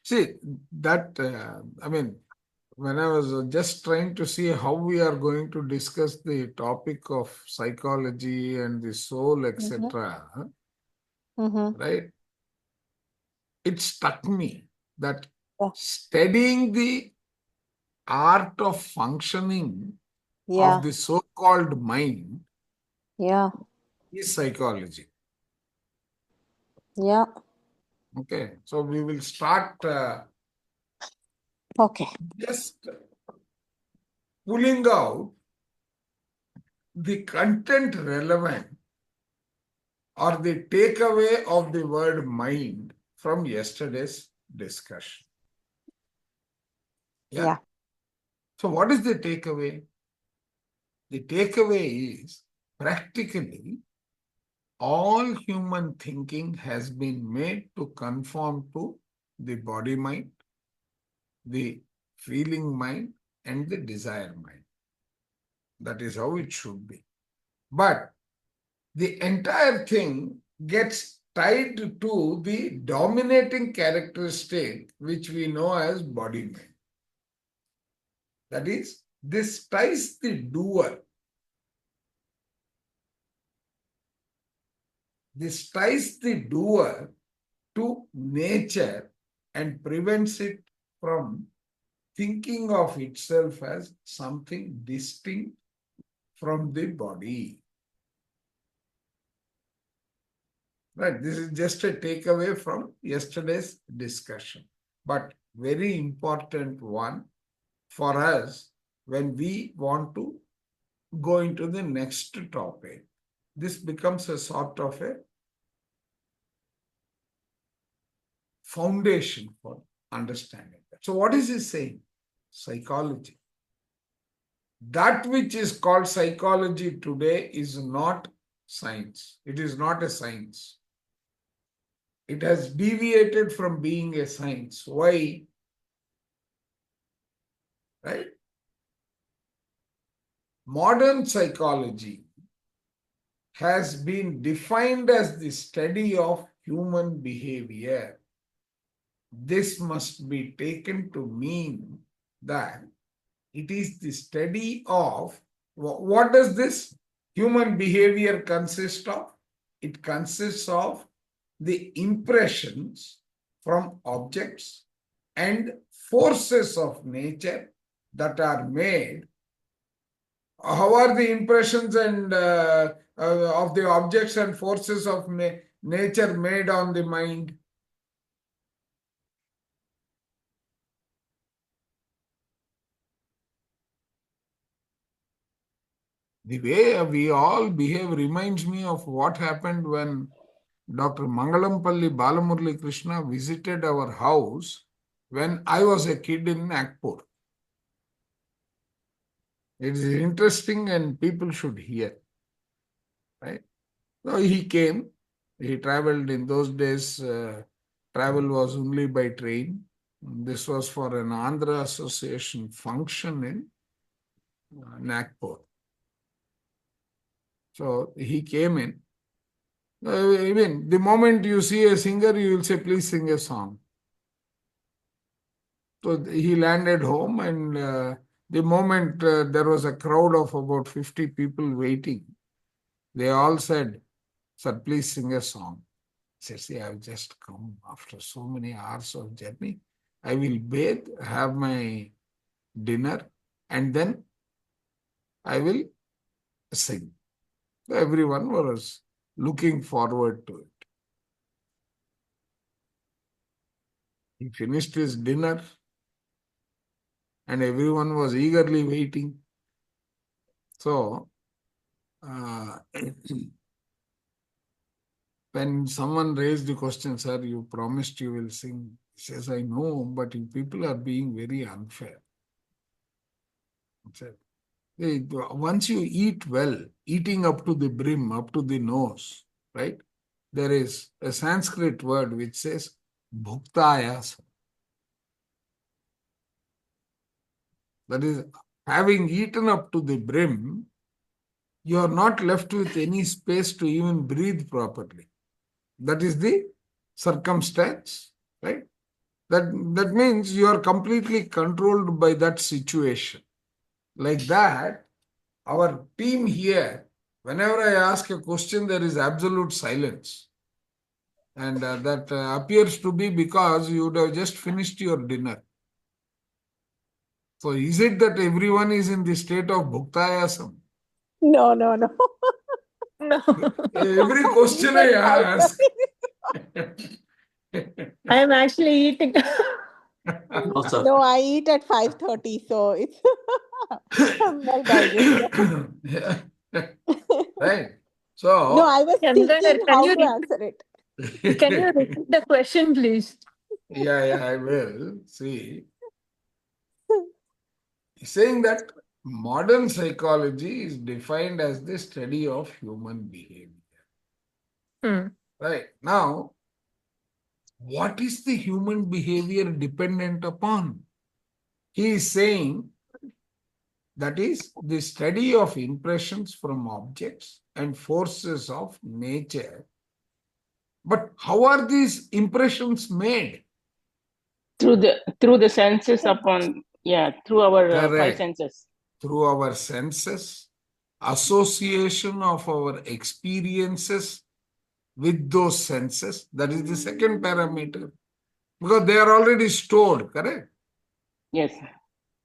See, that, when I was just trying to see how we are going to discuss the topic of psychology and the soul, Mm-hmm. etc., Mm-hmm. right? It struck me that Yeah. studying the art of functioning Yeah. of the so-called mind Yeah. is psychology. Yeah. Okay, so we will start Okay. just pulling out the content relevant or the takeaway of the word mind from yesterday's discussion. Yeah. Yeah. So, what is the takeaway? The takeaway is practically all human thinking has been made to conform to the body mind, the feeling mind, and the desire mind. That is how it should be. But the entire thing gets tied to the dominating characteristic which we know as body mind. That is, this ties the doer. This ties the doer to nature and prevents it from thinking of itself as something distinct from the body. Right, this is just a takeaway from yesterday's discussion, but very important one for us when we want to go into the next topic. This becomes a sort of a foundation for understanding that. So, what is he saying? Psychology. That which is called psychology today is not science. It is not a science. It has deviated from being a science. Why? Right? Modern psychology has been defined as the study of human behavior. This must be taken to mean that it is the study of what does this human behavior consist of? It consists of the impressions from objects and forces of nature that are made. How are the impressions and of the objects and forces of nature made on the mind? The way we all behave reminds me of what happened when Dr. Mangalampalli Balamurali Krishna visited our house when I was a kid in Nagpur. It is interesting and people should hear, right? So he came, he traveled in those days, travel was only by train. This was for an Andhra Association function in Nagpur. So he came in. Even the moment you see a singer, you will say, please sing a song. So he landed home, and the moment there was a crowd of about 50 people waiting, they all said, sir, please sing a song. He said, see, I've just come after so many hours of journey. I will bathe, have my dinner, and then I will sing. So everyone was looking forward to it. He finished his dinner, and everyone was eagerly waiting. So, when someone raised the question, sir, you promised you will sing. He says, I know, but you people are being very unfair. He said, "Hey, once you eat well, eating up to the brim, up to the nose, right? There is a Sanskrit word which says bhuktayasa. That is, having eaten up to the brim, you are not left with any space to even breathe properly. That is the circumstance, right? That means you are completely controlled by that situation. Like that, our team here, whenever I ask a question, there is absolute silence. And that appears to be because you would have just finished your dinner. So is it that everyone is in the state of bhuktayasam? No, no, no. No. Every question I ask. I am actually eating. No, sir. No, I eat at 5:30, so it's I'm well digested. Right. No, So I was Chandra, thinking can how you to answer it. can you repeat the question, please? yeah, I will. See, he's saying that modern psychology is defined as the study of human behavior. Hmm. Right. Now, what is the human behavior dependent upon? He is saying that is the study of impressions from objects and forces of nature. But how are these impressions made? Through the senses through our five Correct. senses. Through our senses, association of our experiences with those senses. That is the second parameter. Because they are already stored, correct? Yes.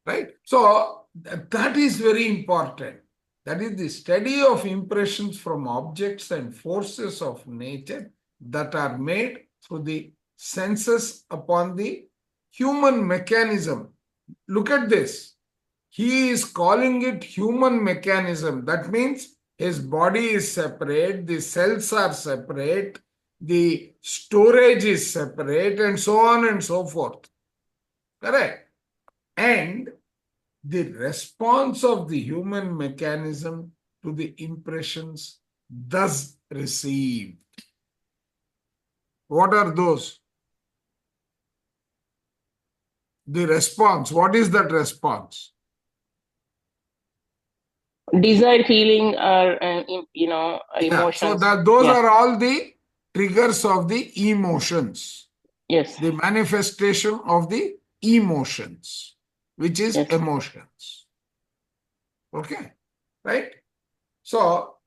Right? So that is very important. That is the study of impressions from objects and forces of nature that are made through the senses upon the human mechanism. Look at this. He is calling it human mechanism. That means his body is separate, the cells are separate, the storage is separate, and so on and so forth. Correct? And the response of the human mechanism to the impressions thus received. What are those? The response. What is that response? Desire, feeling, or emotions. So those are all the triggers of the emotions. Yes. The manifestation of the emotions, which is Yes. emotions. Okay, right? So,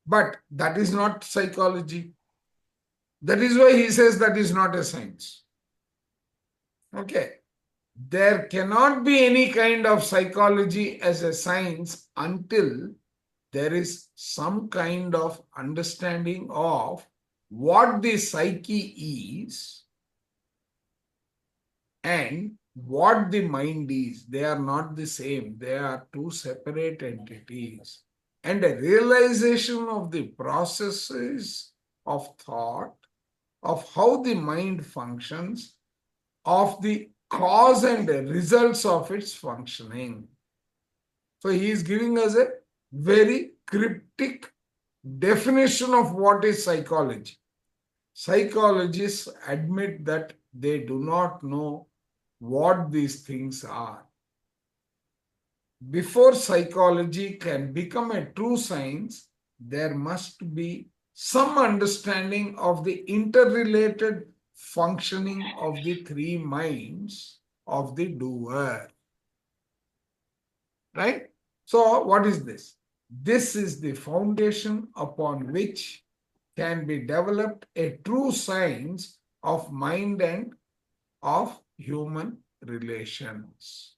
but that is not psychology. That is why he says that is not a science. Okay. There cannot be any kind of psychology as a science until there is some kind of understanding of what the psyche is and what the mind is. They are not the same. They are two separate entities. And a realization of the processes of thought, of how the mind functions, of the cause and the results of its functioning. So he is giving us a very cryptic definition of what is psychology. Psychologists admit that they do not know what these things are. Before psychology can become a true science, there must be some understanding of the interrelated functioning of the three minds of the doer. Right? So, what is this? This is the foundation upon which can be developed a true science of mind and of human relations.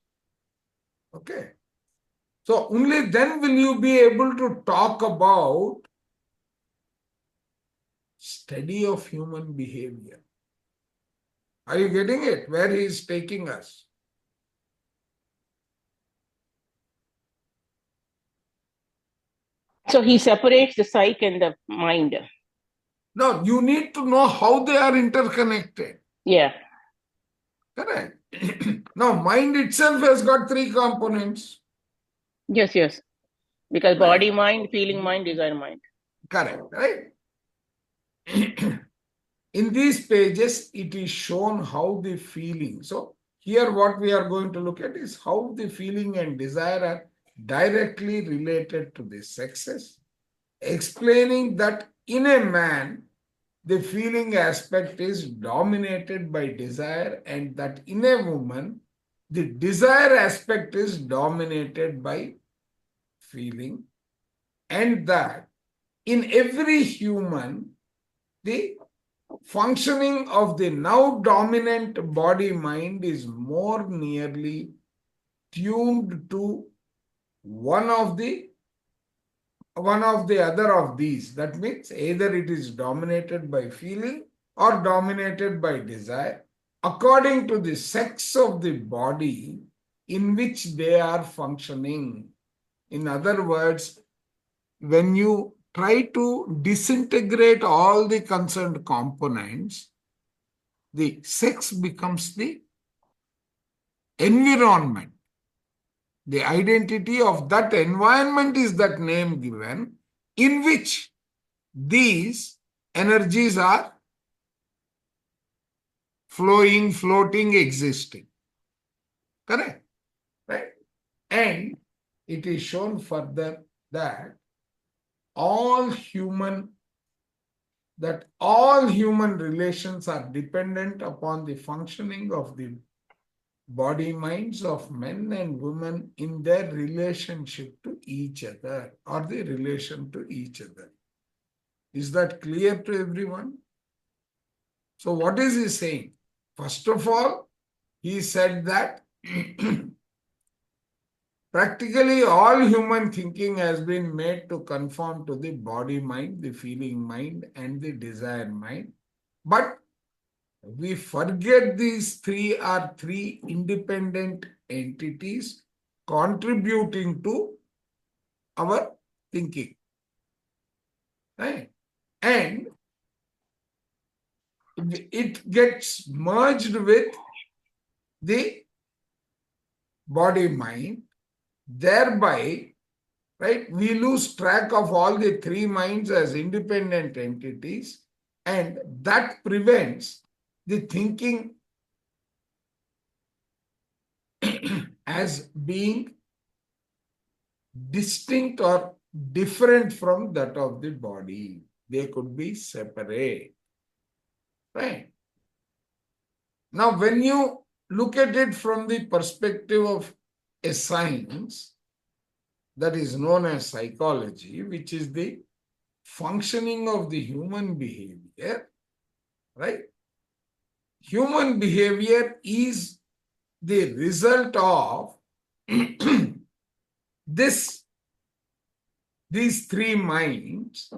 Okay. So only then will you be able to talk about study of human behavior. Are you getting it? Where he is taking us? So he separates the psyche and the mind. No, you need to know how they are interconnected. Yeah. Correct. Now, mind itself has got three components. Yes. Because Right. body mind, feeling mind, desire mind. Correct, right? In these pages, it is shown how the feeling. So, here what we are going to look at is how the feeling and desire are directly related to the sexes, explaining that in a man, the feeling aspect is dominated by desire, and that in a woman, the desire aspect is dominated by feeling, and that in every human, the functioning of the now dominant body mind is more nearly tuned to one of the other of these. That means either it is dominated by feeling or dominated by desire, according to the sex of the body in which they are functioning. In other words, when you try to disintegrate all the concerned components, the sex becomes the environment. The identity of that environment is that name given in which these energies are flowing, floating, existing. Correct? Right? And it is shown further that all human relations are dependent upon the functioning of the body minds of men and women in their relationship to each other, or the relation to each other. Is that clear to everyone? So what is he saying? First of all, he said that practically all human thinking has been made to conform to the body mind, the feeling mind, and the desire mind. But we forget these three are three independent entities contributing to our thinking. Right? And it gets merged with the body mind, thereby, right, we lose track of all the three minds as independent entities, and that prevents the thinking as being distinct or different from that of the body. They could be separate. Right? Now, when you look at it from the perspective of a science that is known as psychology, which is the functioning of the human behavior, right? Human behavior is the result of these three minds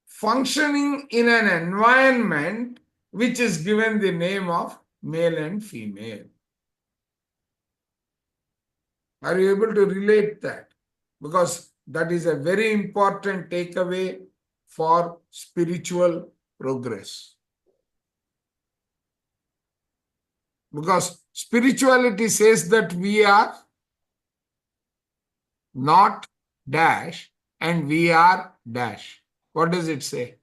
functioning in an environment which is given the name of male and female. Are you able to relate that? Because that is a very important takeaway for spiritual progress. Because spirituality says that we are not dash and we are dash. What does it say?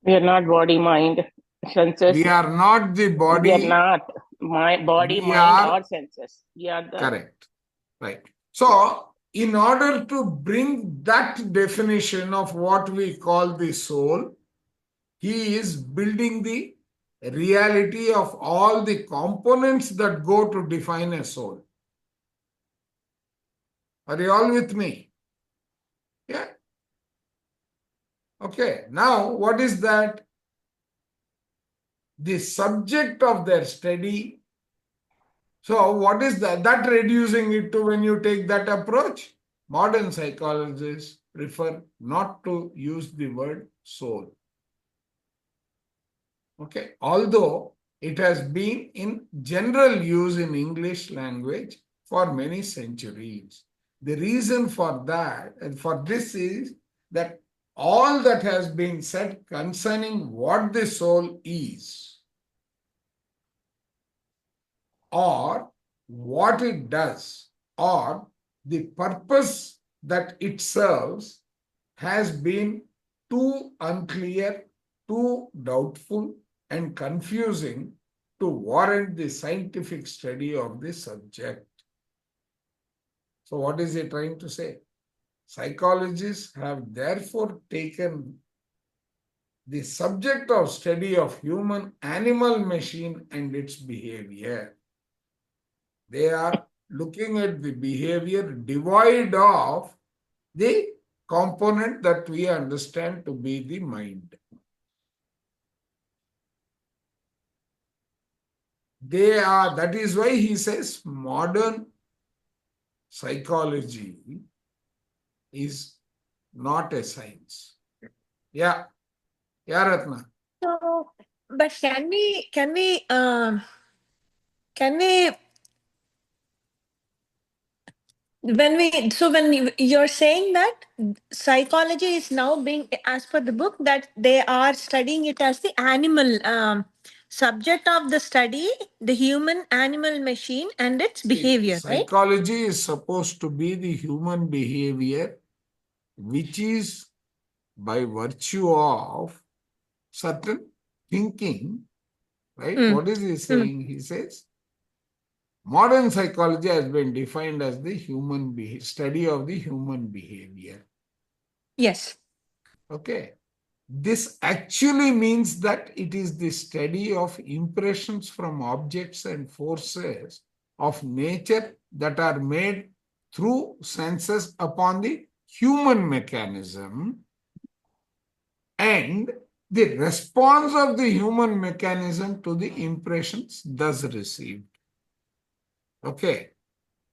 We are not body, mind, senses. We are not the body. We are not body, mind, or senses. We are the... Correct. Right. So, in order to bring that definition of what we call the soul, he is building the reality of all the components that go to define a soul. Are you all with me? Yeah. Okay. Now, what is that? The subject of their study. So, what is that? That reducing it to when you take that approach? Modern psychologists prefer not to use the word soul. Okay. Although it has been in general use in English language for many centuries. The reason for that, and for this, is that all that has been said concerning what the soul is, or what it does, or the purpose that it serves, has been too unclear, too doubtful, and confusing to warrant the scientific study of the subject. So what is he trying to say? Psychologists have therefore taken the subject of study of human animal machine and its behavior. They are looking at the behavior devoid of the component that we understand to be the mind. That is why he says modern psychology is not a science. Yeah. Yeah, Ratna. So, but can we when you're saying that psychology is now being, as per the book, that they are studying it as the animal subject of the study, the human animal machine and its behavior, right? Psychology is supposed to be the human behavior, which is by virtue of certain thinking, right? What is he saying? He says, modern psychology has been defined as the study of the human behavior. Yes. Okay. This actually means that it is the study of impressions from objects and forces of nature that are made through senses upon the human mechanism, and the response of the human mechanism to the impressions thus received. Okay.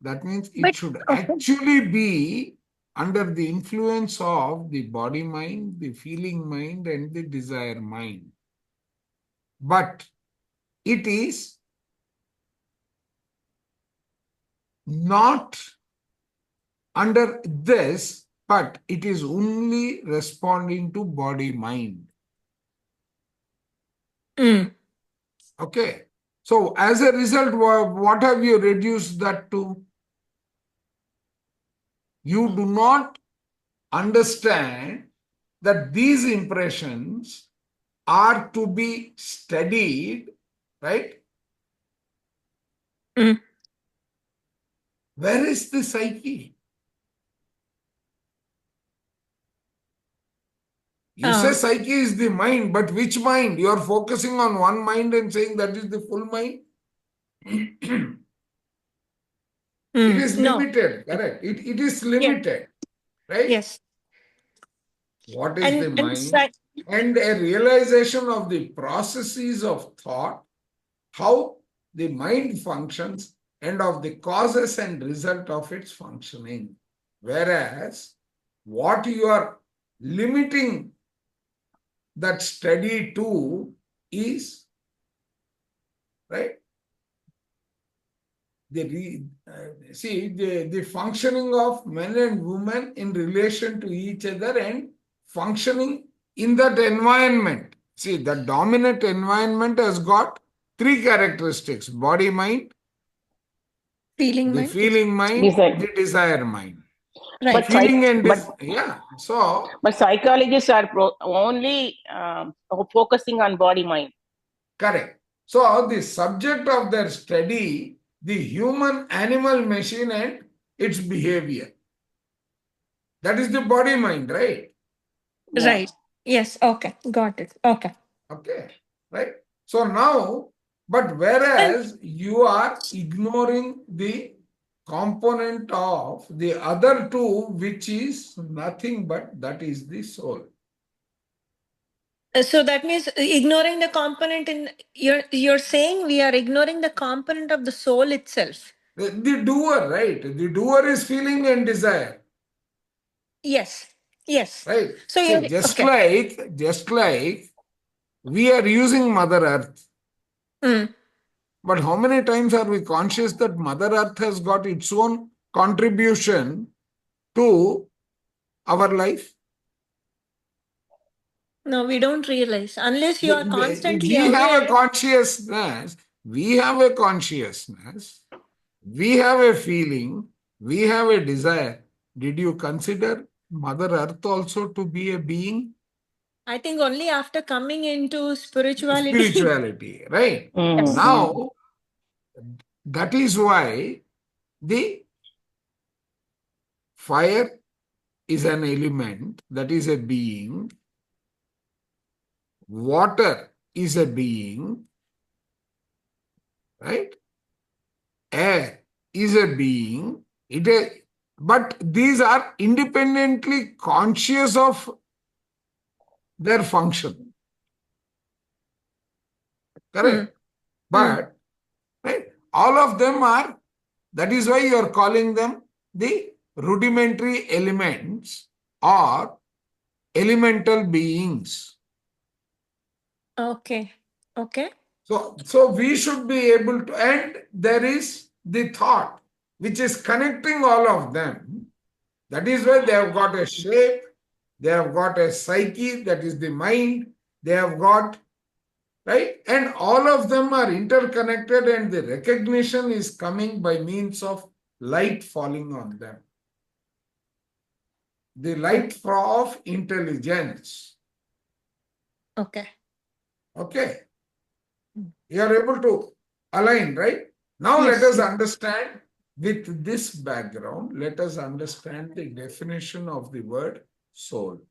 That means it should actually be under the influence of the body mind, the feeling mind, and the desire mind. But it is not under this, but it is only responding to body mind. Okay. So as a result, what have you reduced that to? You do not understand that these impressions are to be studied, right? Where is the psyche? You say psyche is the mind, but which mind? You are focusing on one mind and saying that is the full mind? It is limited, correct? It is limited, right? Yes. What is the mind? And a realization of the processes of thought, how the mind functions, and of the causes and result of its functioning. Whereas what you are limiting that study to is, right? The functioning of men and women in relation to each other and functioning in that environment. See, the dominant environment has got three characteristics: body mind, Feeling the mind. feeling mind, Desire. the desire mind. Right. But Feeling and but so psychologists are only focusing on body mind. correct. So the subject of their study, the human animal machine and its behavior. That is the body mind, right? Right. Yes. Okay. Got it. Okay. Okay, right? So now, but whereas you are ignoring the component of the other two, which is nothing but that is the soul. So that means ignoring the component in you're saying we are ignoring the component of the soul itself. The doer, right? The doer is feeling and desire. Yes. Yes. Right? So See, you're just like we are using Mother Earth. But how many times are we conscious that Mother Earth has got its own contribution to our life? No, we don't realize unless you are constantly We have a aware. consciousness. We have a consciousness. We have a feeling. We have a desire. Did you consider Mother Earth also to be a being? I think only after coming into spirituality. Spirituality, right? Mm-hmm. Now, that is why the fire is an element, that is a being. water is a being, right? Air is a being. But these are independently conscious of their function. Correct? But right, all of them are, that is why you are calling them the rudimentary elements or elemental beings. Okay. Okay. So we should be able to, and there is the thought which is connecting all of them. That is why they have got a shape, they have got a psyche, that is the mind, they have got, right? And all of them are interconnected, and the recognition is coming by means of light falling on them. The light of intelligence. Okay. Okay. You are able to align, right? Now Yes, let us yes. understand, with this background, let us understand the definition of the word soul.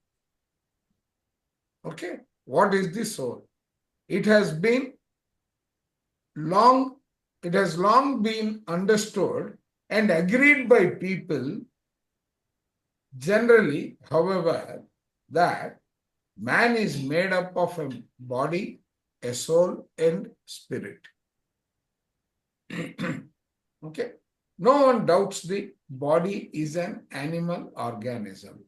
Okay. What is the soul? It has long been understood and agreed by people generally, however, that man is made up of a body, a soul, and spirit. Okay. No one doubts the body is an animal organism.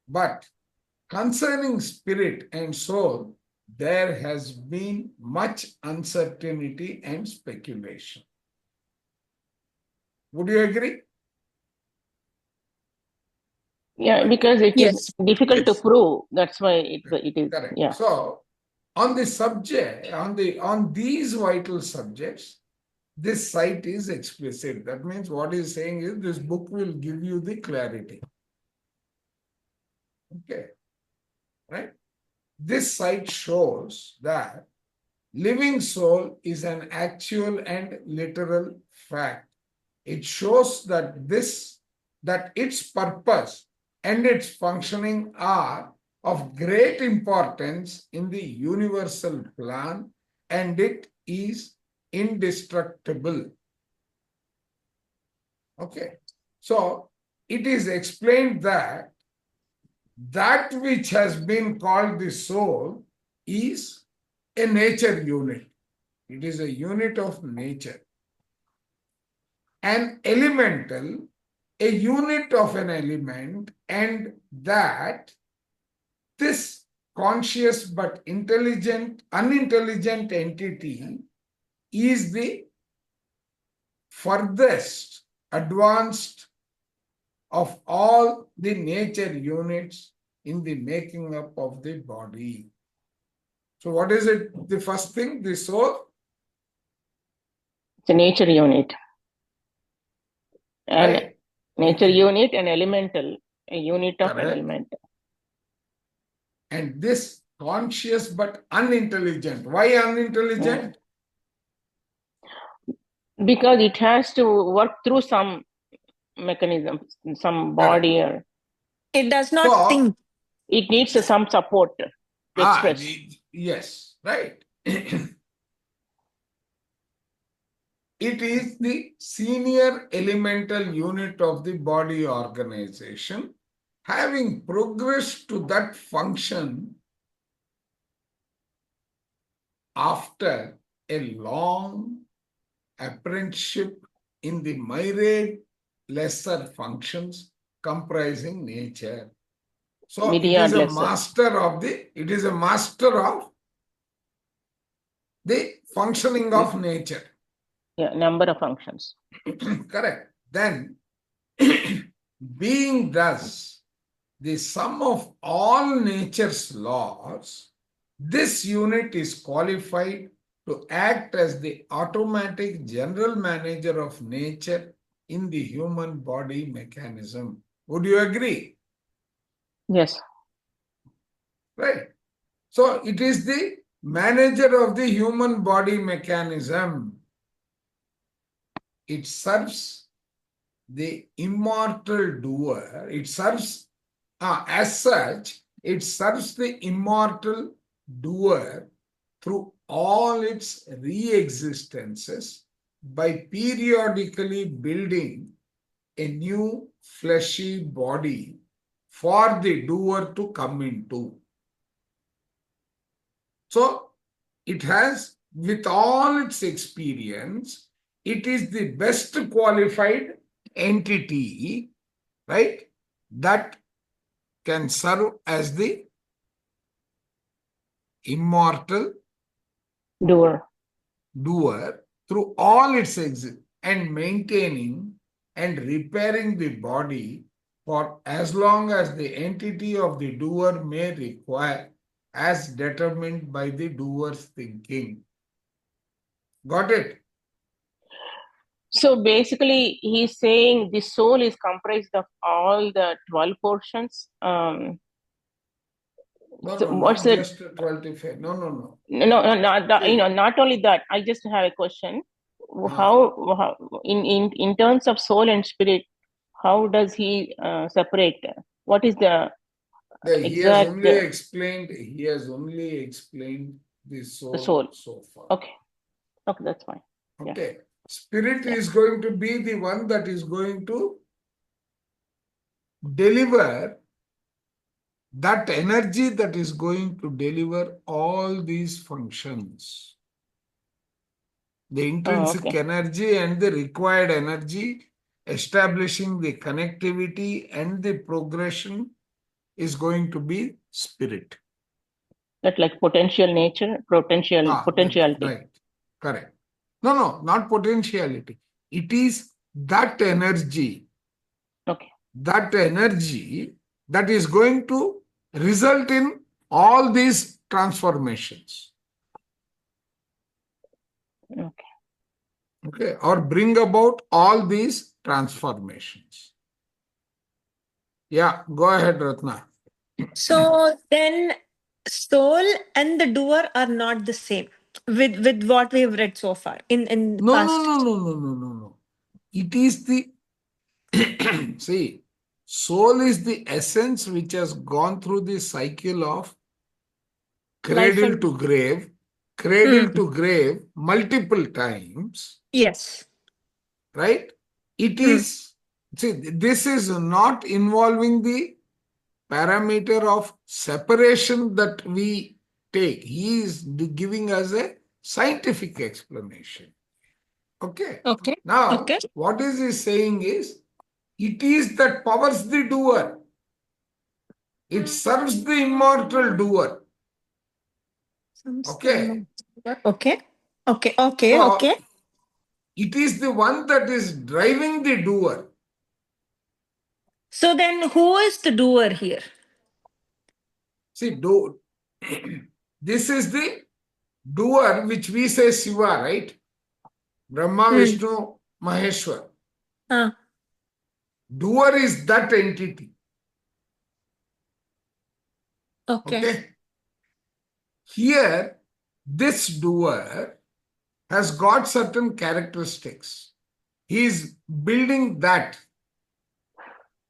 But concerning spirit and soul, there has been much uncertainty and speculation. Would you agree? Yeah, because it is Yes. difficult to Yes. prove. That's why it is. Correct. Yeah. So, on the subject, on these vital subjects, this site is explicit. That means what he's saying is this book will give you the clarity. Okay. Right? This site shows that living soul is an actual and literal fact. It shows that its purpose and its functioning are of great importance in the universal plan, and it is indestructible. Okay. So it is explained that which has been called the soul is a nature unit. It is a unit of nature. An elemental, a unit of an element, and that this conscious but unintelligent entity is the furthest advanced of all the nature units in the making up of the body. So what is it? The first thing, the soul? It's a nature unit. And Right? nature unit and elemental, a unit of Correct. element. And this conscious but unintelligent. Why unintelligent? Because it has to work through some mechanism, some body, or It does not So, think. it needs some support to express. yes, right. It is the senior elemental unit of the body organization, having progressed to that function after a long apprenticeship in the myriad lesser functions comprising nature. So it Myriad is a lesser. master of the functioning of nature. Yeah, number of functions. Correct. Then, being thus the sum of all nature's laws, this unit is qualified to act as the automatic general manager of nature in the human body mechanism. Would you agree? Yes. Right. So it is the manager of the human body mechanism. It serves the immortal doer. It serves, as such, it serves the immortal doer through all its re-existences by periodically building a new fleshy body for the doer to come into. So, it has, with all its experience, it is the best qualified entity, right, that can serve as the immortal Doer. doer through all its exit and maintaining and repairing the body for as long as the entity of the doer may require, as determined by the doer's thinking. Got it? So basically, he's saying the soul is comprised of all the 12 portions. No, So no, what's not it? just 25. No, no, no. No, not that, See, not only that. I just have a question. ah, How in terms of soul and spirit, how does he separate? What is the he has exact only explained. He has only explained the soul soul? so far. Okay, that's fine. Yeah. Okay. Spirit Yeah. is going to be the one that is going to deliver that energy that is going to deliver all these functions. The intrinsic Okay. energy and the required energy, establishing the connectivity and the progression is going to be spirit. That like potential nature, potentiality. Right. Correct. No, not potentiality. It is that energy. Okay. That energy that is going to result in all these transformations. Okay. Okay, or bring about all these transformations. Yeah, go ahead, Ratna. So then soul and the doer are not the same with what we've read so far in the No. past. It is the see, soul is the essence which has gone through the cycle of Life cradle and to grave, multiple times, yes. right? It is, see, this is not involving the parameter of separation that we take. He is giving us a scientific explanation. Okay. Okay. Now, Okay. what is he saying is, it is that powers the doer. It serves the immortal doer. Okay. Okay. So, it is the one that is driving the doer. So then who is the doer here? See, this is the doer which we say Shiva, right? Brahma, Vishnu, Maheshwar. Doer is that entity. Okay. Here, this doer has got certain characteristics. He is building that.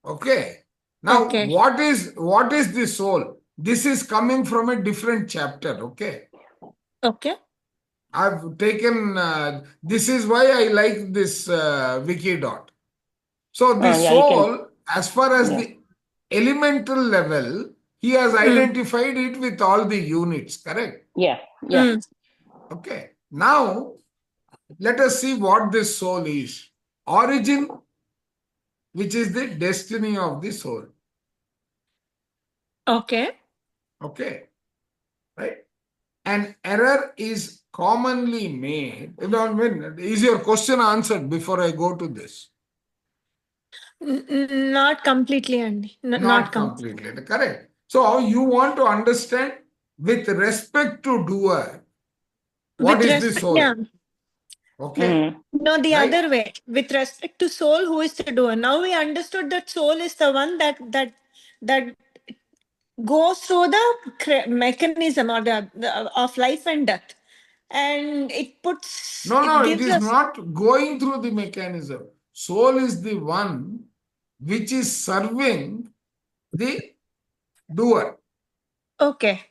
Okay. Now, what is the soul? This is coming from a different chapter. Okay. Okay. I've taken, this is why I like this Wikidot. So the soul, as far as the elemental level, he has identified it with all the units, correct? Yeah. Okay. Now, let us see what this soul is. Origin, which is the destiny of the soul. Okay. Okay. Right? An error is commonly made. Is your question answered before I go to this? Not completely, Andy. Not completely. Correct. So you want to understand with respect to doer, what is the soul? Yeah. Okay. No, the Right? other way. With respect to soul, who is the doer? Now we understood that soul is the one that goes through the mechanism or of life and death, and it puts. No, it gives is us. not going through the mechanism. Soul is the one which is serving the doer. Okay.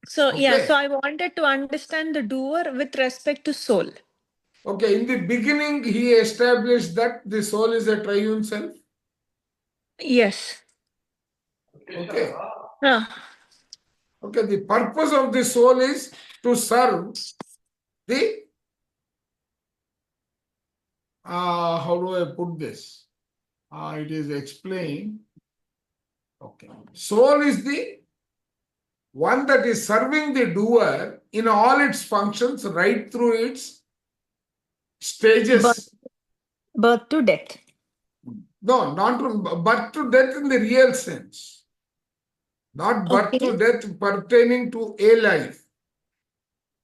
So yeah, Okay. so I wanted to understand the doer with respect to soul. Okay, in the beginning, he established that the soul is a triune self. Yes. Okay. Ah, Okay, the purpose of the soul is to serve the, how do I put this? It is explained. Okay. Soul is the one that is serving the doer in all its functions right through its birth, stages. birth to death. No, not from birth to death in the real sense. Not birth Okay. to death pertaining to a life.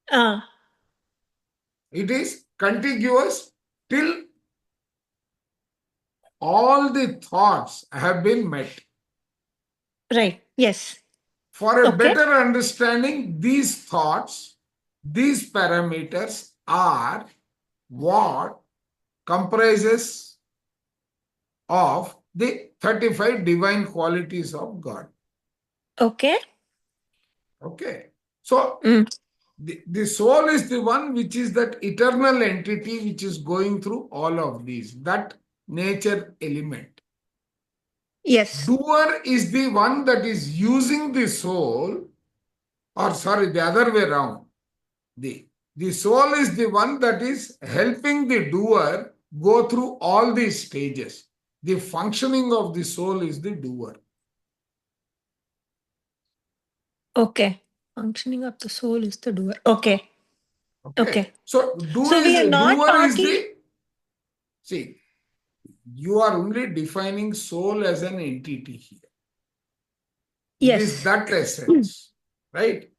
Ah, It is contiguous till all the thoughts have been met. right. Yes. For a Okay. better understanding, these thoughts, these parameters are what comprises of the 35 divine qualities of God. Okay. Okay. So Mm. the soul is the one which is that eternal entity which is going through all of these, that nature element. Yes. Doer is the one that is using the soul, or sorry, the other way around. The soul is the one that is helping the doer go through all these stages. The functioning of the soul is the doer. Okay. Functioning of the soul is the doer. Okay. Okay. So So we are not doer is talking. the, see, you are only defining soul as an entity here. It is Yes. that essence, right?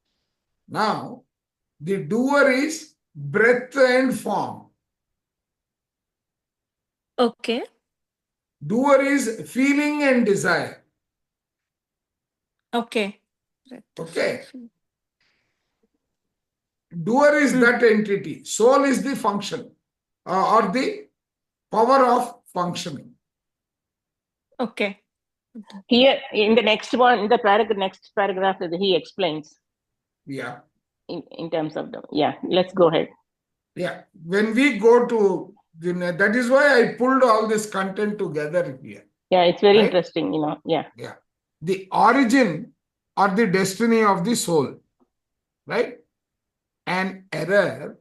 Now, the doer is breath and form. Okay. Doer is feeling and desire. Okay. Okay. Doer is that entity. Soul is the function or the power of functioning. Okay. Here in the next one, in the next paragraph, he explains Yeah. in terms of the, yeah, let's go ahead. Yeah. When we go to, that is why I pulled all this content together here. Yeah, it's very Right? interesting, yeah. Yeah. The origin or the destiny of the soul. Right? An error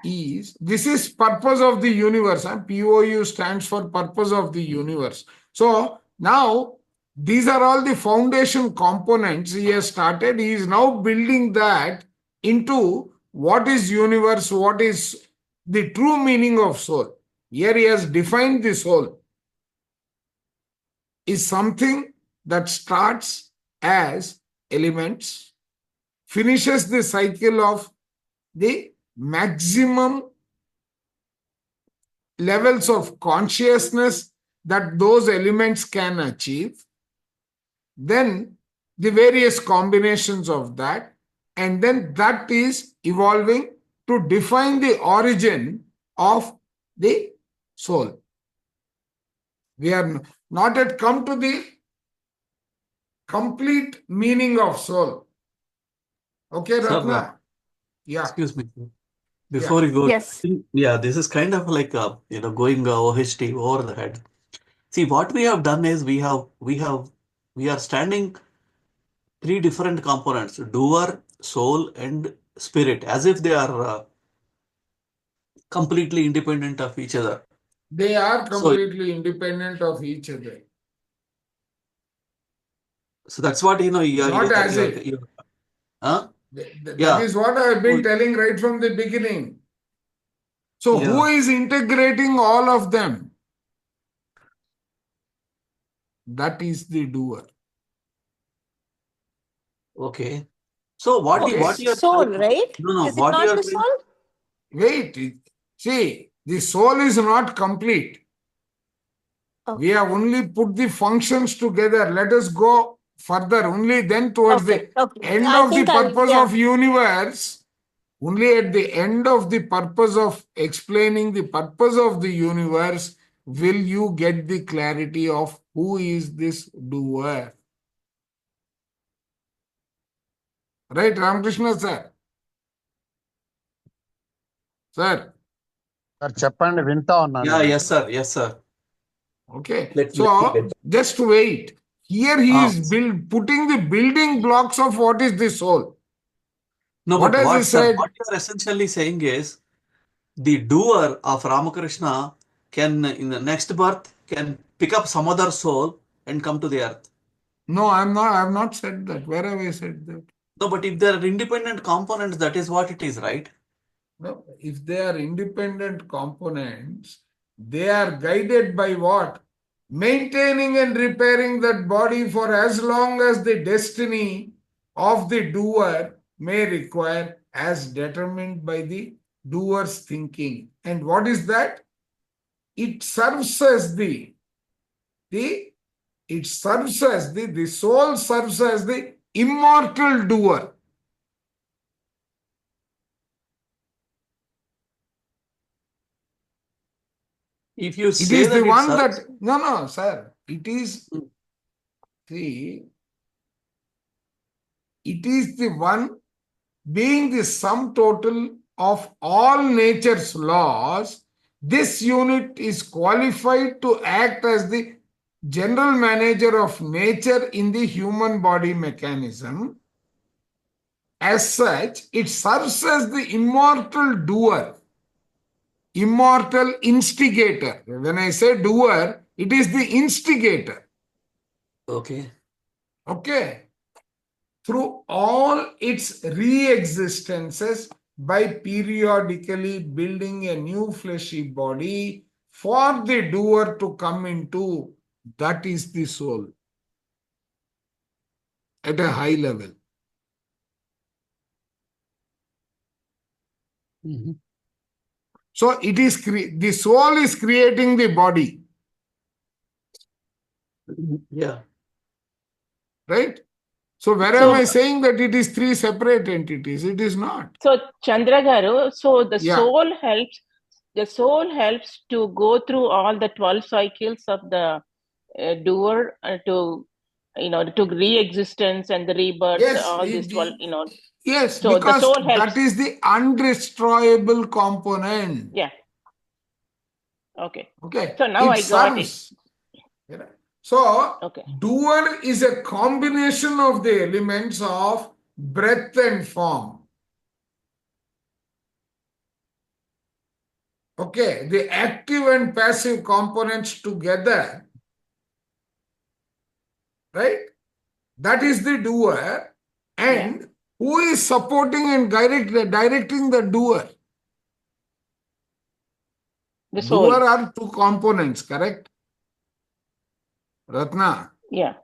is, this is purpose of the universe. And POU stands for purpose of the universe. So now these are all the foundation components he has started. He is now building that into what is universe, what is the true meaning of soul. Here he has defined the soul is something that starts as elements, finishes the cycle of the maximum levels of consciousness that those elements can achieve, then the various combinations of that, and then that is evolving to define the origin of the soul. We are not yet come to the complete meaning of soul. Okay, Sir, Ratna? Yeah. excuse me. Yeah. Before you go, Yes. yeah, this is kind of like going OHT over the head. See, what we have done is we are standing three different components: doer, soul, and spirit, as if they are completely independent of each other. They are So, completely independent of each other. so that's what Not as if. huh? That Yeah. is what I have been Oh, telling right from the beginning. So who yeah. is integrating all of them? That is the doer. Okay. So what Okay. you are Soul, right? no, Is it what you not are the trying. soul? Wait. See, the soul is not complete. Okay. We have only put the functions together. Let us go further. Only then towards Okay. the Okay. end I of the think I'll, purpose yeah. of universe. Only at the end of the purpose of explaining the purpose of the universe will you get the clarity of who is this doer. Right, Ramakrishna sir? Sir, sir చెప్పండి వింటా ఉన్నాను Yeah, నేను. yes, sir. Yes, sir. okay. Let me So, get. just wait. Here he Ah. is putting the building blocks of what is the soul. No, What but has he what, sir, said? what you are essentially saying is the doer of Ramakrishna can, in the next birth, can pick up some other soul and come to the earth. No, I have not said that. Where have I said that? No, but if there are independent components, that is what it is, right? No, if they are independent components, they are guided by what? Maintaining and repairing that body for as long as the destiny of the doer may require, as determined by the doer's thinking. And what is that? It serves as the soul serves as the immortal doer. If you It say is that the it one serves, that, no, sir. It is, see, it is the one being the sum total of all nature's laws. This unit is qualified to act as the general manager of nature in the human body mechanism. As such, it serves as the immortal doer, immortal instigator. When I say doer, it is the instigator. okay. Okay. Through all its re-existences by periodically building a new fleshy body for the doer to come into. That is the soul at a high level. Mhm. So it is the soul is creating the body, Yeah. right? So where am I saying that it is three separate entities? It is not. So Chandra Garu, so the Yeah. soul helps to go through all the 12 cycles of the doer to to re-existence and the rebirth, Yes, all these 12, yes, so the because soul helps. that is the undestroyable component. Yeah. Okay. Okay. So now It I got it. serves. So, Okay. doer is a combination of the elements of breath and form. Okay. The active and passive components together, right? That is the doer. And who is supporting and directing the doer? The soul. Doer are two components, correct? Ratna. Yeah.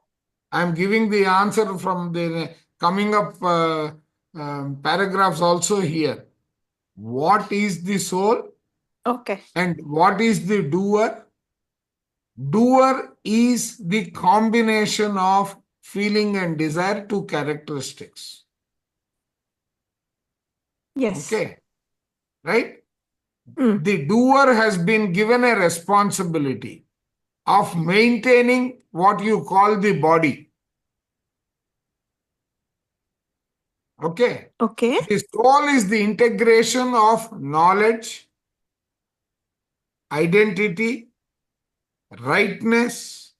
I am giving the answer from the coming up paragraphs also here. What is the soul Okay. and what is the doer? Doer is the combination of feeling and desire, two characteristics. Yes. Okay. Right? Mm. The doer has been given a responsibility of maintaining what you call the body. Okay. Okay. The soul is the integration of knowledge, identity, rightness,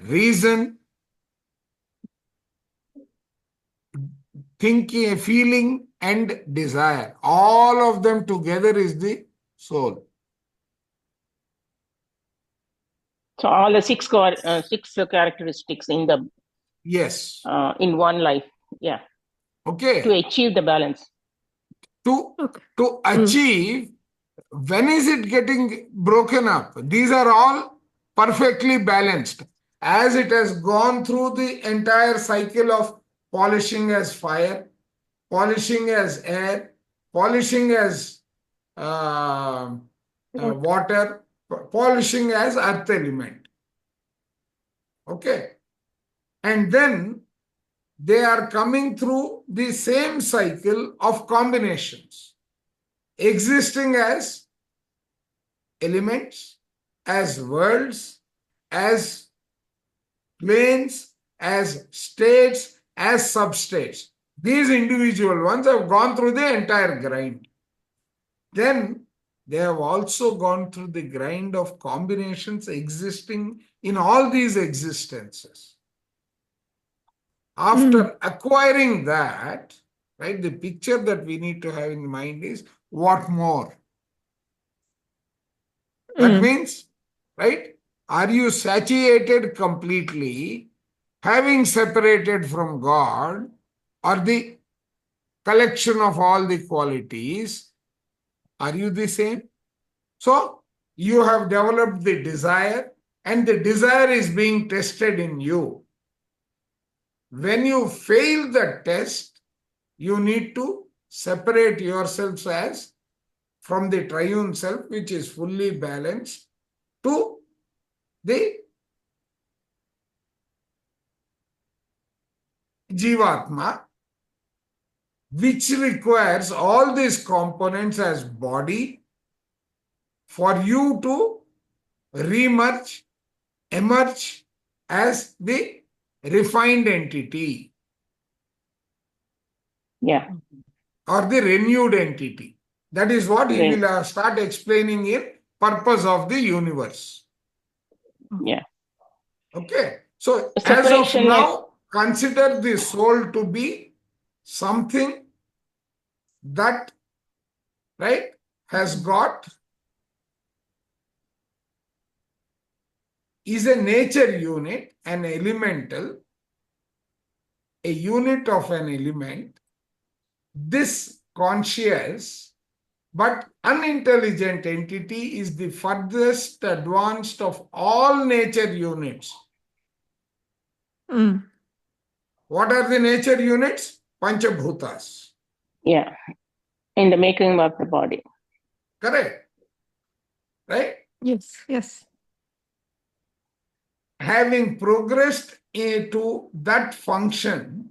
reason, thinking, feeling, and desire. All of them together is the soul. So all the six characteristics in the Yes. in one life. Yeah. Okay. To achieve the balance. To achieve, when is it getting broken up? These are all perfectly balanced. As it has gone through the entire cycle of polishing as fire, polishing as air, polishing as water, polishing as earth element. Okay. And then they are coming through the same cycle of combinations, existing as elements, as worlds, as planes, as states, as substates. These individual ones have gone through the entire grind. Then they have also gone through the grind of combinations existing in all these existences. After acquiring that, right, the picture that we need to have in mind is what more? That means, right, are you satiated completely, having separated from God, or the collection of all the qualities? Are you the same? So, you have developed the desire, and the desire is being tested in you. When you fail the test, you need to separate yourselves as from the triune self, which is fully balanced, to the Jivatma, which requires all these components as body for you to remerge, emerge as the refined entity. Yeah. Or the renewed entity. That is what he Right. will start explaining in Purpose of the Universe. Yeah. Okay. So, The as of separation is now, consider the soul to be something that, right, has got, is a nature unit, an elemental, a unit of an element. This conscious but unintelligent entity is the furthest advanced of all nature units. What are the nature units? Panchabhutas. yeah, in the making of the body. Correct. Right? Yes. Having progressed into that function,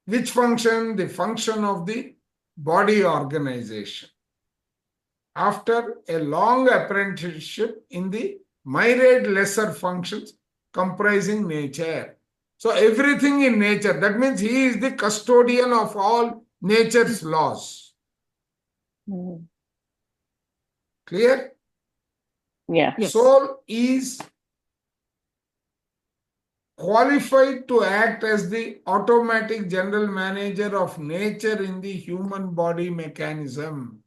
which function? The function of the body organization. After a long apprenticeship in the myriad lesser functions comprising nature. So everything in nature, that means he is the custodian of all nature's laws. Clear? Yeah. Yes. Soul is qualified to act as the automatic general manager of nature in the human body mechanism.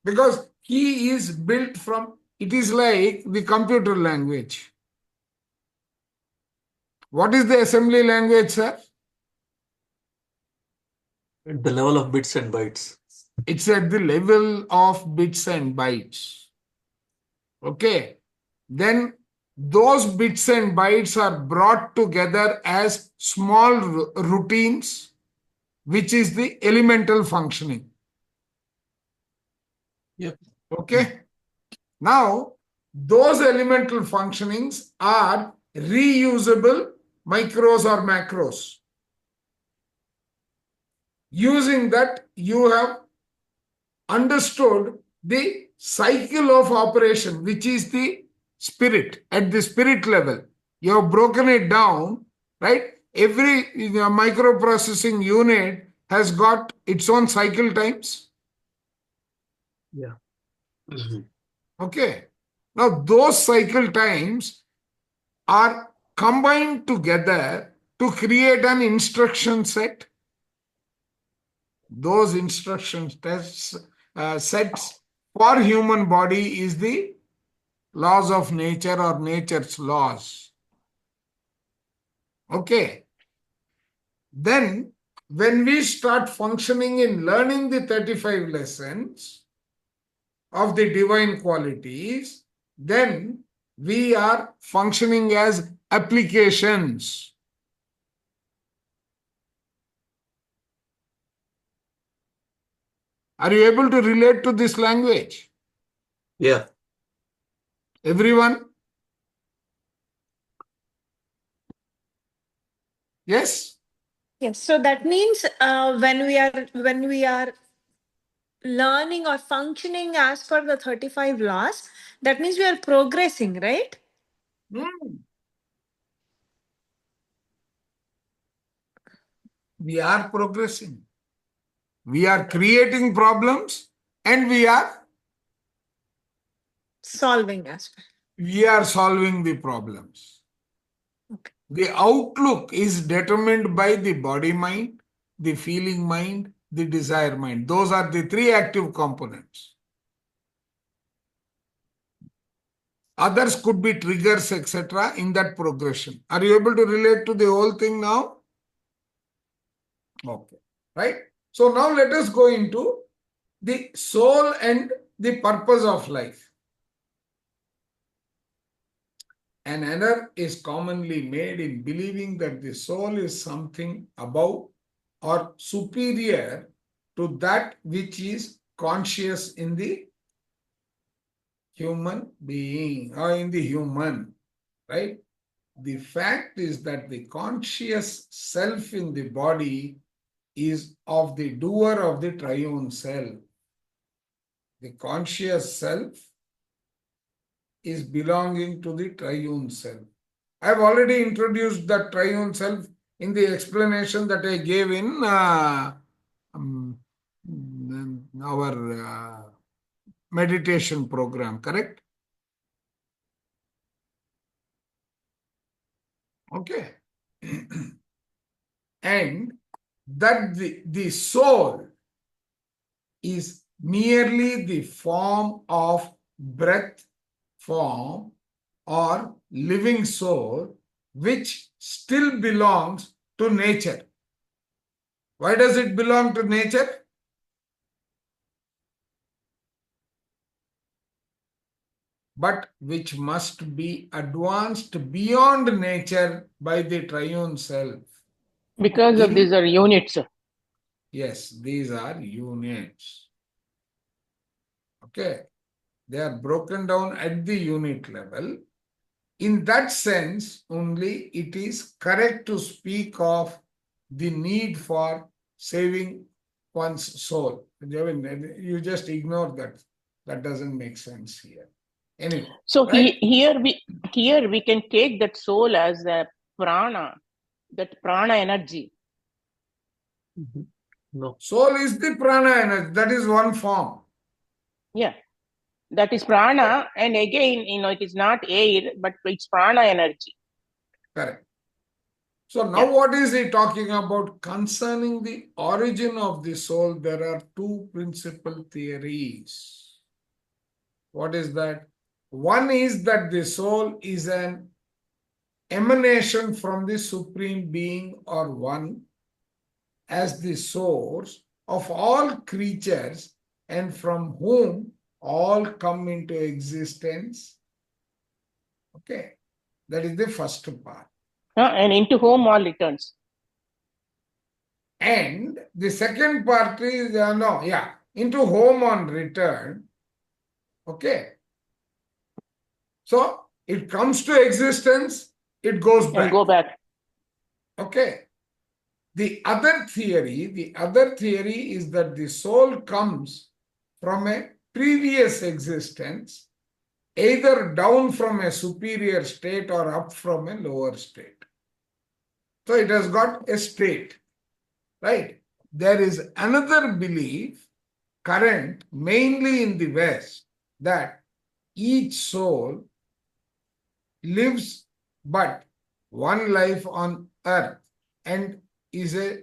Because he is built from, it is like the computer language. What is the assembly language, sir? At the level of bits and bytes. It's at the level of bits and bytes. Okay. Then those bits and bytes are brought together as small routines, which is the elemental functioning. Yep. Okay. Now, those elemental functionings are reusable micros or macros. Using that, you have understood the cycle of operation, which is the spirit, at the spirit level. You have broken it down, right? Every microprocessing unit has got its own cycle times. Yeah. Okay. Now, those cycle times are combined together to create an instruction set. Those instruction sets for human body is the laws of nature or nature's laws. Okay. Then, when we start functioning in learning the 35 lessons of the divine qualities, then we are functioning as applications. Are you able to relate to this language? Yeah. Everyone? Yes? Yes. So that means when we are learning or functioning as per the 35 laws, that means we are progressing, right? We are progressing. We are creating problems and we are Solving as solving the problems. Okay. The outlook is determined by the body mind, the feeling mind, the desire mind. Those are the three active components. Others could be triggers, etc. in that progression. Are you able to relate to the whole thing now? Okay. Right? So now let us go into the soul and the purpose of life. An error is commonly made in believing that the soul is something above or superior to that which is conscious in the human being or in the human, right? The fact is that the conscious self in the body is of the doer of the triune self. The conscious self is belonging to the triune self. I have already introduced the triune self in the explanation that I gave in our meditation program, correct? Okay. And that the soul is merely the form of breath form or living soul which still belongs to nature. Why does it belong to nature? But which must be advanced beyond nature by the triune self. Because of these are units. Yes, these are units. Okay. They are broken down at the unit level. In that sense, only it is correct to speak of the need for saving one's soul. You just ignore that. That doesn't make sense here. Anyway, So right? here we can take that soul as a prana, that prana energy. No. Soul is the prana energy. That is one form. Yeah, that is prana, and again, it is not air, but it's prana energy. Correct. So now what is he talking about? Concerning the origin of the soul, there are two principal theories. What is that? One is that the soul is an emanation from the Supreme Being or One as the source of all creatures and from whom all come into existence. Okay, that is the first part. And into whom all returns. And the second part is, into home on return. Okay. So it comes to existence, it goes back. And go back. Okay. The other theory is that the soul comes from a previous existence, either down from a superior state or up from a lower state. So it has got a state, right? There is another belief current, mainly in the West, that each soul lives but one life on earth and is a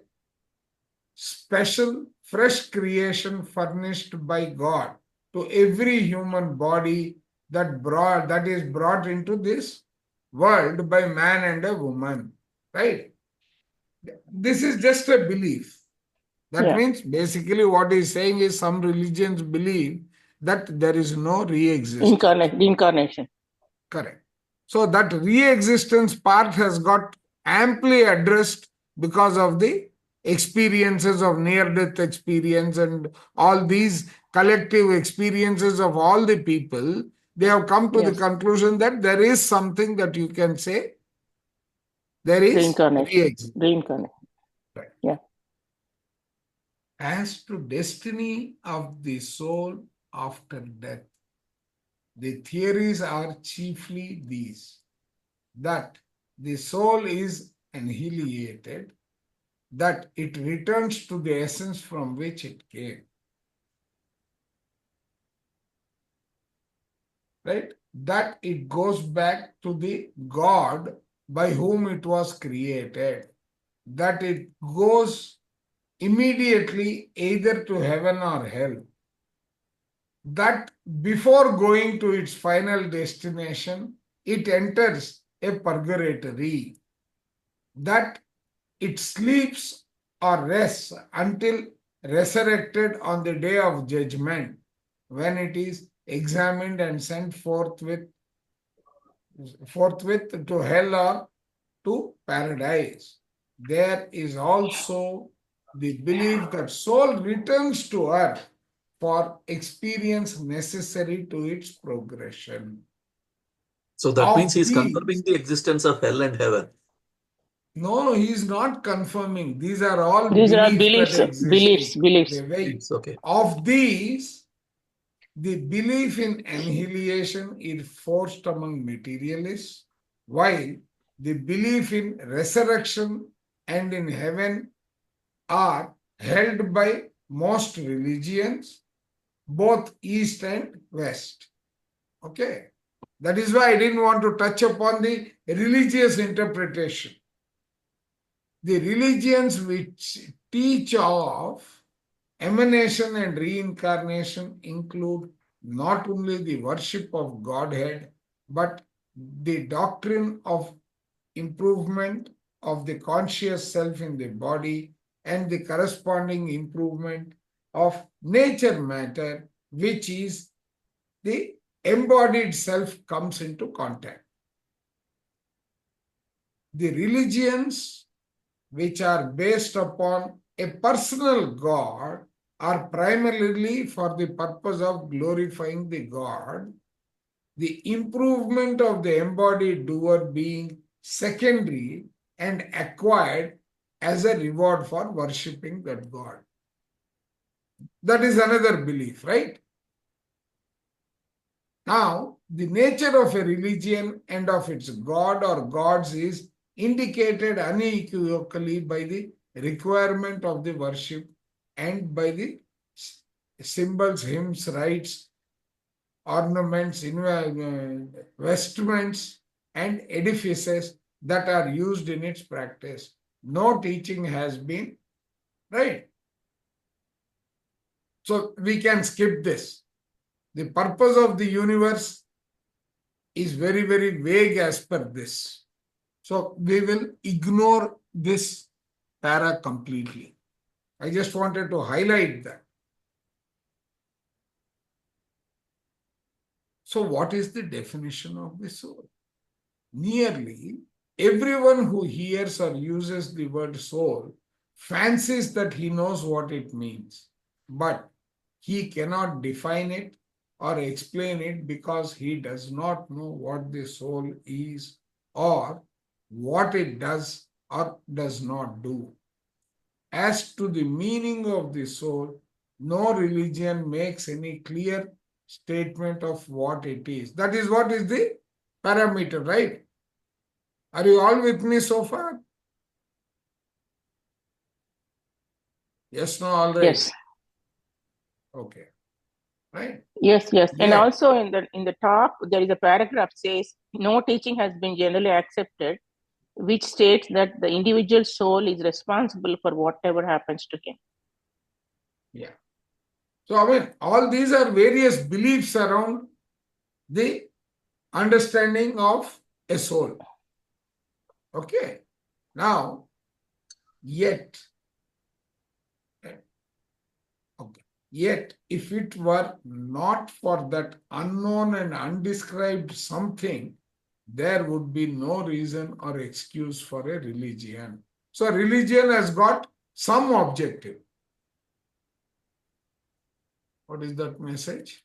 special, fresh creation furnished by God to every human body that is brought into this world by man and a woman, right? This is just a belief. That means basically what he's saying is some religions believe that there is no re-existence. Incarnation. Correct. So that re-existence part has got amply addressed because of the experiences of near-death experience and all these collective experiences of all the people. They have come to the conclusion that there is something that you can say there is Reincarnation. Reincarnation. Right. Yeah. As to destiny of the soul after death, the theories are chiefly these, that the soul is annihilated that it returns to the essence from which it came. Right? That it goes back to the God by whom it was created. That it goes immediately either to heaven or hell. That before going to its final destination, it enters a purgatory. That it sleeps or rests until resurrected on the day of judgment, when it is examined and sent forthwith to hell or to paradise. There is also the belief that soul returns to earth for experience necessary to its progression. So that means Of he's these, confirming the existence of hell and heaven. no, he is not confirming. These are all These are beliefs that exist. beliefs. It's okay. Of these, the belief in annihilation is forced among materialists, while the belief in resurrection and in heaven are held by most religions, both East and West. Okay. That is why I didn't want to touch upon the religious interpretation. The religions which teach of emanation and reincarnation include not only the worship of Godhead, but the doctrine of improvement of the conscious self in the body and the corresponding improvement of nature matter, which is the embodied self comes into contact. The religions which are based upon a personal God are primarily for the purpose of glorifying the God, the improvement of the embodied doer being secondary and acquired as a reward for worshipping that God. That is another belief, right? Now, the nature of a religion and of its God or gods is indicated unequivocally by the requirement of the worship and by the symbols, hymns, rites, ornaments, vestments, and edifices that are used in its practice. No teaching has been, right? So we can skip this. The purpose of the universe is very, very vague as per this. So we will ignore this para completely. I just wanted to highlight that. So what is the definition of the soul? Nearly everyone who hears or uses the word soul fancies that he knows what it means, but he cannot define it or explain it because he does not know what the soul is or what it does or does not do. As to the meaning of the soul, no religion makes any clear statement of what it is. That is what is the parameter, right? Are you all with me so far? Yes, no, all right. Yes. Okay. Right? Yes. And Yeah. also in the top there is a paragraph says no teaching has been generally accepted, which states that the individual soul is responsible for whatever happens to him. Yeah. So, I mean, all these are various beliefs around the understanding of a soul. Okay. Now, yet, if it were not for that unknown and undescribed something, there would be no reason or excuse for a religion. So, religion has got some objective. What is that message?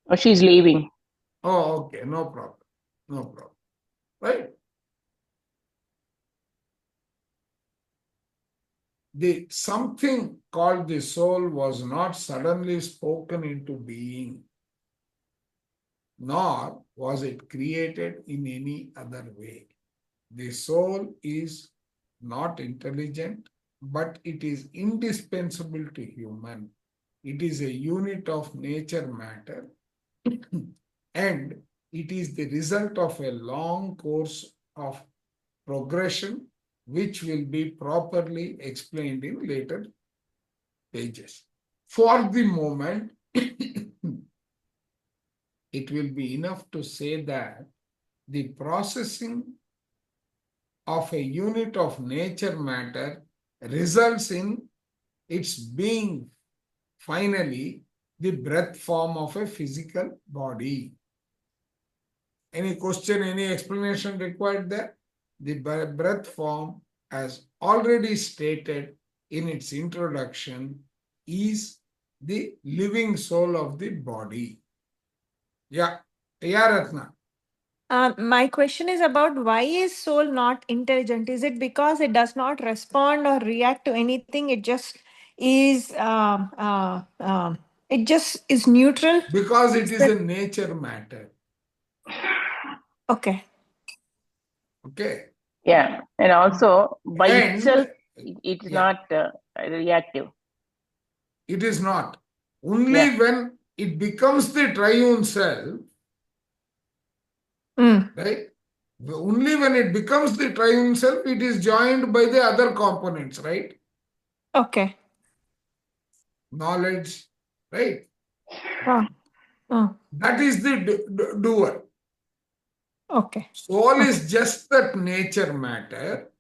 Oh, she's leaving. Oh, okay, no problem. No problem. Right? The something called the soul was not suddenly spoken into being, nor was it created in any other way. The soul is not intelligent, but it is indispensable to human. It is a unit of nature matter and it is the result of a long course of progression which will be properly explained in later pages. For the moment, it will be enough to say that the processing of a unit of nature matter results in its being finally the breath form of a physical body. Any question, any explanation required there? The breath form, as already stated in its introduction, is the living soul of the body. Yeah, Ratna. My question is about why is soul not intelligent? Is it because it does not respond or react to anything? It just is. It just is neutral. Because it is a nature matter. Okay. Okay. Yeah, and also by And itself, it's yeah, not reactive. it is not. Only Yeah. when it becomes the triune self, right? Only when it becomes the triune self, it is joined by the other components, right? Okay. Knowledge, right? Oh, That is the doer. okay. Soul Okay. is just that nature matter.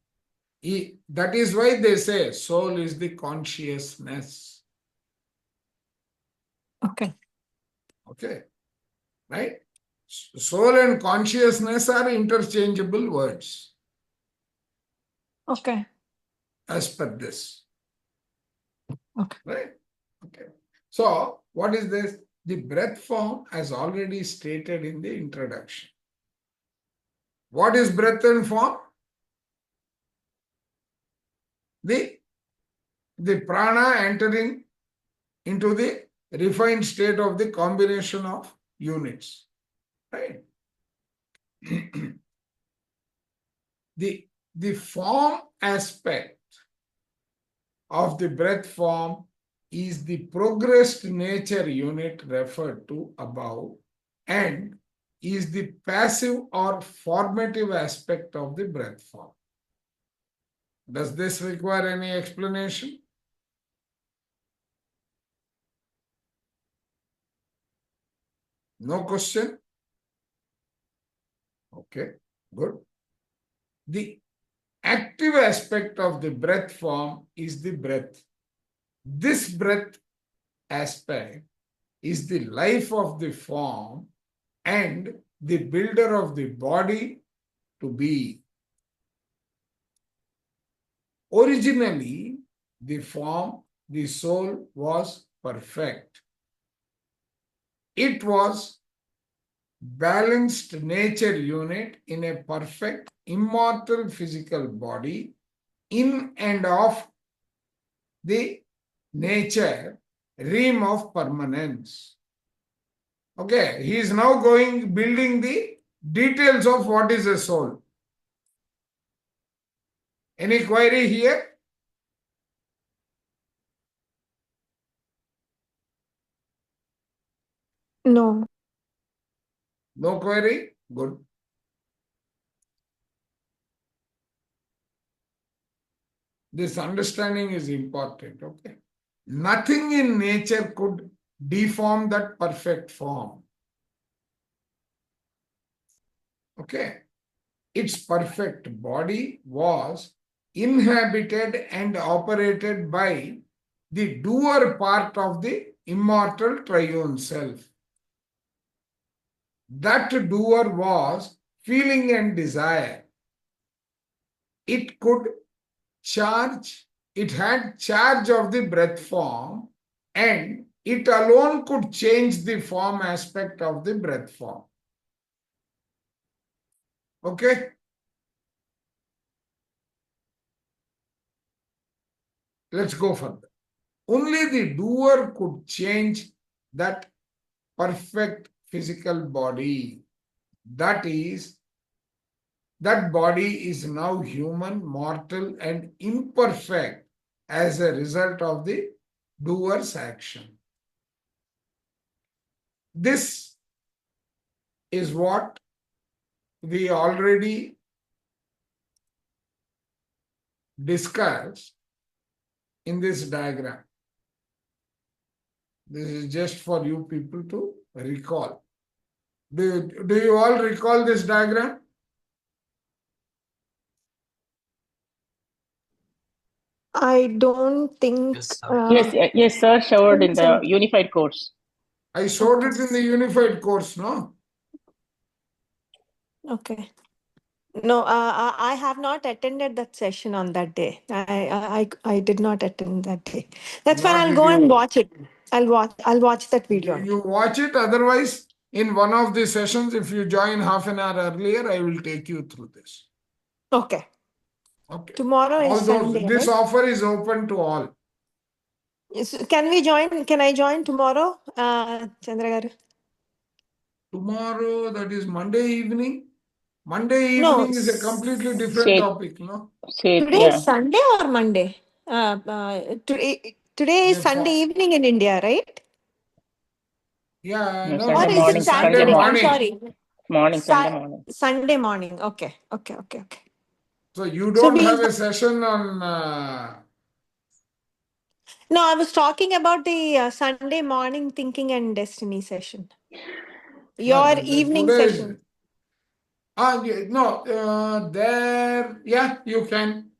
That is why they say soul is the consciousness. Okay. Okay, right? Soul and consciousness are interchangeable words Okay. as per this. Okay. Right? Okay. So, what is this? The breath form, as already stated in the introduction. What is breath and form? The prana entering into the refined state of the combination of units. Right? the form aspect of the breath form is the progressed nature unit referred to above and is the passive or formative aspect of the breath form. Does this require any explanation? No question? Okay, good. The active aspect of the breath form is the breath. This breath aspect is the life of the form and the builder of the body to be. Originally, the form, the soul was perfect. It was balanced nature unit in a perfect immortal physical body in and of the nature realm of permanence. Okay, he is now building the details of what is a soul. Any query here? No. No query? Good. This understanding is important, okay? Nothing in nature could deform that perfect form. Okay? Its perfect body was inhabited and operated by the doer part of the immortal triune self. That doer was feeling and desire. It could charge, it had charge of the breath form and it alone could change the form aspect of the breath form. Okay? Let's go further. Only the doer could change that perfect physical body. That is that body is now human, mortal, and imperfect as a result of the doer's action. This is what we already discussed in this diagram. This is just for you people to recall. Do you all recall this diagram? I don't think. Yes, sir. Yes, sir, showed in the Sir. unified course. I showed it in the unified course, no? Okay. No, I have not attended that session on that day. I did not attend that day. That's fine. Nor I'll did go and you. watch it. I'll watch that video. You watch it, otherwise, in one of the sessions, if you join half an hour earlier, I will take you through this. Okay. Okay. Tomorrow All is Sunday, this right? offer is open to all. Can we join? Can I join tomorrow, Chandra garu? Tomorrow, that is Monday evening. Monday No, evening is a completely different Say, topic, no? today yeah. is Sunday or Monday? Today is Yeah, Sunday evening in India, right? Yeah, No, no, Or Sunday no, is it it morning, is Sunday Sunday Saturday? I'm morning, morning. sorry. Sunday morning. Sunday morning. Okay. So you So don't we'll. have a session on. No, I was talking about the Sunday morning thinking and destiny session. Your evening Today is. session. No, there. Yeah, you can.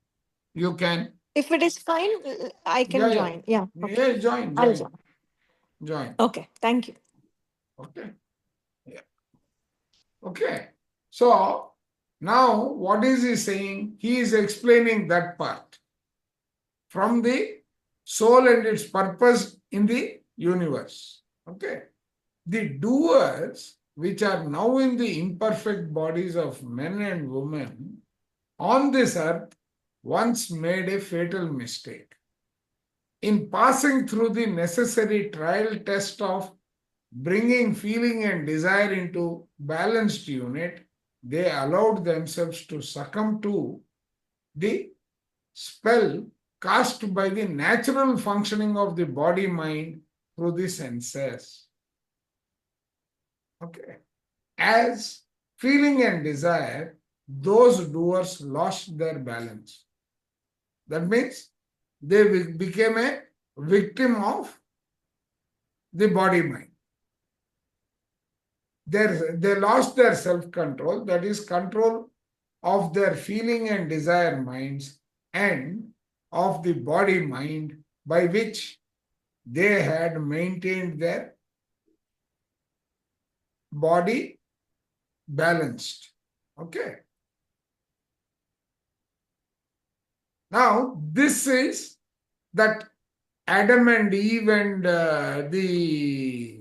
You can. If it is fine, I can Yeah. join. Yeah. Okay. Yeah, join. I'll join. Join. Okay. Thank you. Okay. Yeah. Okay. So now what is he saying? He is explaining that part from the soul and its purpose in the universe. Okay. The doers, which are now in the imperfect bodies of men and women on this earth, once made a fatal mistake. In passing through the necessary trial test of bringing feeling and desire into balanced unit, they allowed themselves to succumb to the spell cast by the natural functioning of the body mind through the senses. Okay. As feeling and desire, those doers lost their balance. That means they became a victim of the body mind. They lost their self-control, that is, control of their feeling and desire minds and of the body mind by which they had maintained their body balanced. Okay. Now, this is that Adam and Eve and the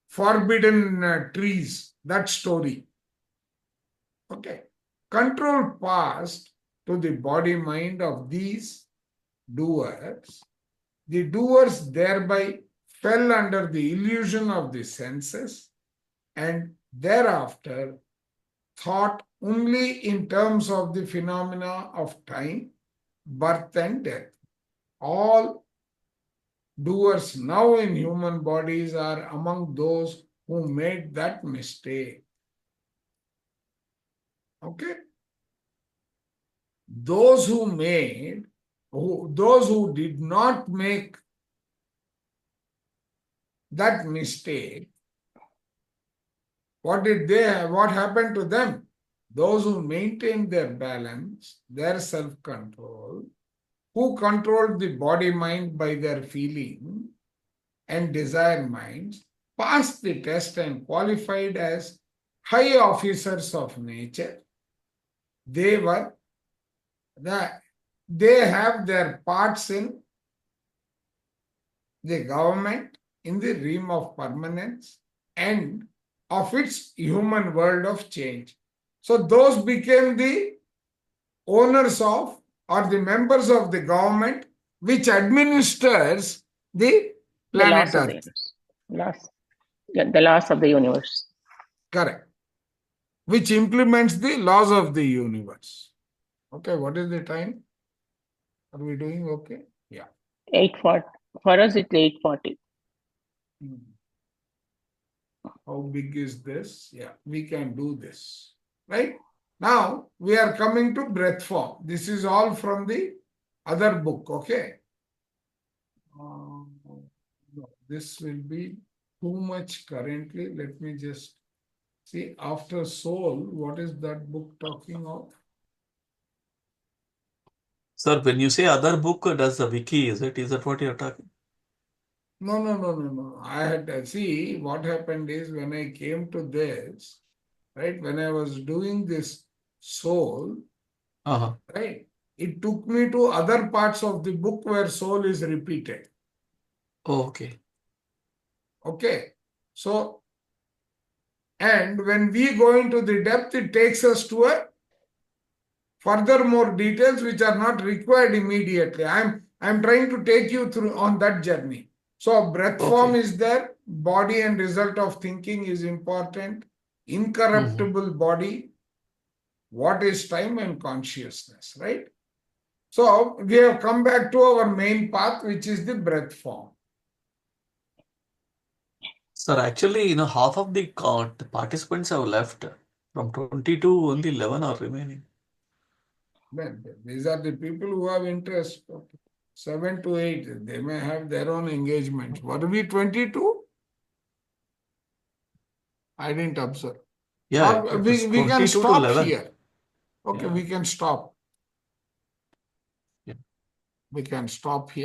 forbidden trees, that story. Okay. Control passed to the body mind of these doers. The doers thereby fell under the illusion of the senses and thereafter thought only in terms of the phenomena of time, birth, and death. All doers now in human bodies are among those who made that mistake. Okay? Those who did not make that mistake, what happened to them? Those who maintained their balance, their self-control, who controlled the body mind by their feeling and desire minds, passed the test and qualified as high officers of nature. They have their parts in the government, in the realm of permanence, and of its human world of change. So those became the owners of or the members of the government which administers the The planet laws of the Earth. universe. The laws of the universe. Correct. which implements the laws of the universe. Okay, what is the time? Are we doing okay? Yeah. 8:40. For us, it's 8:40. How big is this? Yeah, we can do this. Right? Now, we are coming to breath form. This is all from the other book, okay? No, this will be too much currently. Let me just see. After soul, what is that book talking of? Sir, when you say other book, does the wiki, is it? Is that what you're talking? No. I had see what happened is when I came to this, right? When I was doing this soul, Uh-huh. right? It took me to other parts of the book where soul is repeated. Oh, okay. Okay. So, and when we go into the depth, it takes us to a further more details which are not required immediately. I'm trying to take you through on that journey. So breath form Okay. is there, body and result of thinking is important, incorruptible body, what is time and consciousness, right? So we have come back to our main path, which is the breath form. Sir, actually, half of the participants have left. From 22, only 11 are remaining. Then these are the people who have interest. 7 to 8, they may have their own engagements. Were we 22? I didn't observe. Yeah, Or it was we can 22 to stop 11. here. Okay, Yeah. we can stop. Yeah. We can stop here.